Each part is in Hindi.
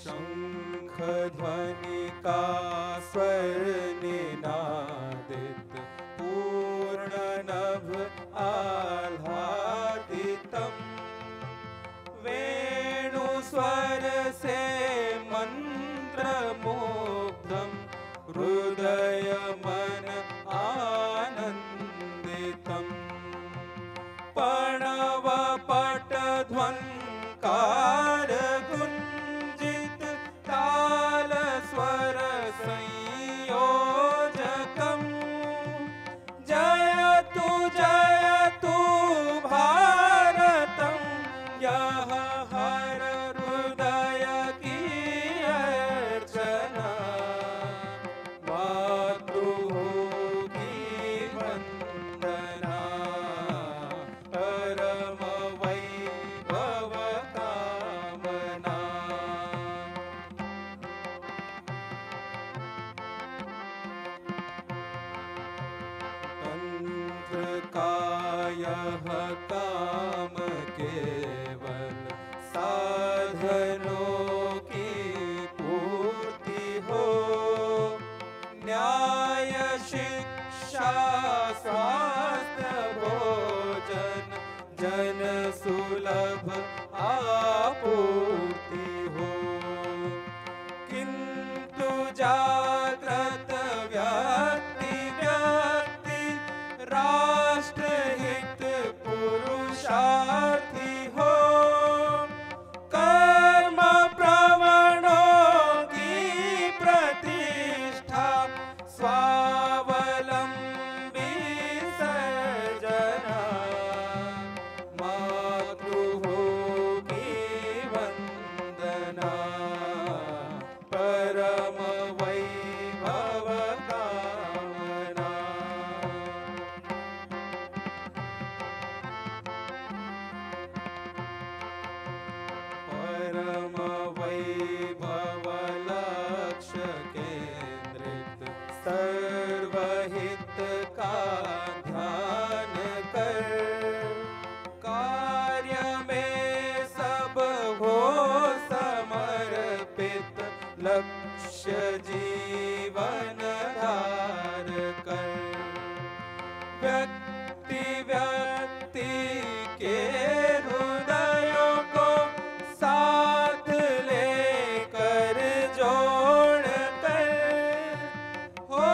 शंख ध्वनि का स्वर निनादित पूर्ण नभ आह्लादितम् वेणु स्वर से मंत्रमुग्धम् हृदय मन आनंदितम् प्रणव पट ध्वंकार गुंजित ताल स्वर संयोजकम् जयतु भारतम् यह हर हृदय की अर्चना मातृभूमि की वंदना परम वैभव कामना तंत्र का यह काम केवल साधनों की पूर्ति हो न्याय शिक्षा स्वास्थ्य भोजन जन सुलभ आपूर्ति हो किंतु जागृत व्यक्ति व्यक्ति राष्ट्र हित पुरुषार्थी हो कर्म प्रवणों की प्रतिष्ठा स्वावलंबी सर्जना मातृभूमि वंदना परम वैभव कामना परम वैभव लक्ष्य केंद्रित सर्वहित का ध्यान कर कार्य में सब हो समर्पित लक्ष्य जीवन धार कर व्यक्ति व्यक्ति के हृदयों को साथ लेकर जोड़ कर हो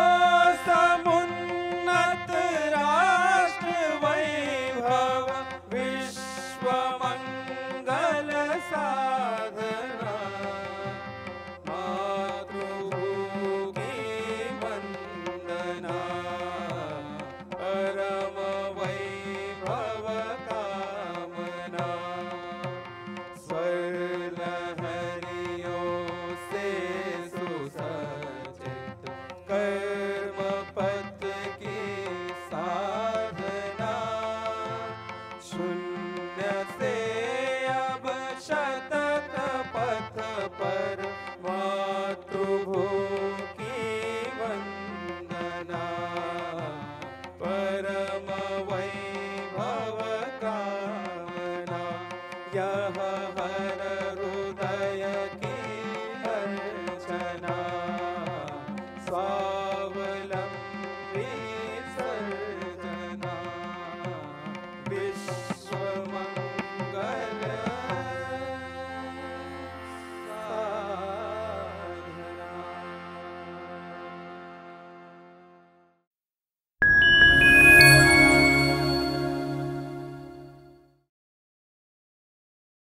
समुन्नत राष्ट्र वैभव विश्व मंगल साधना मातृभूमि वंदना परम वैभव कामना स्वर लहरियों से सुसज्जित कर्म पथ की साधना शून्य से अब शतक पथ पर मातृभूमि की वंदना परम वैभव कामना यह हर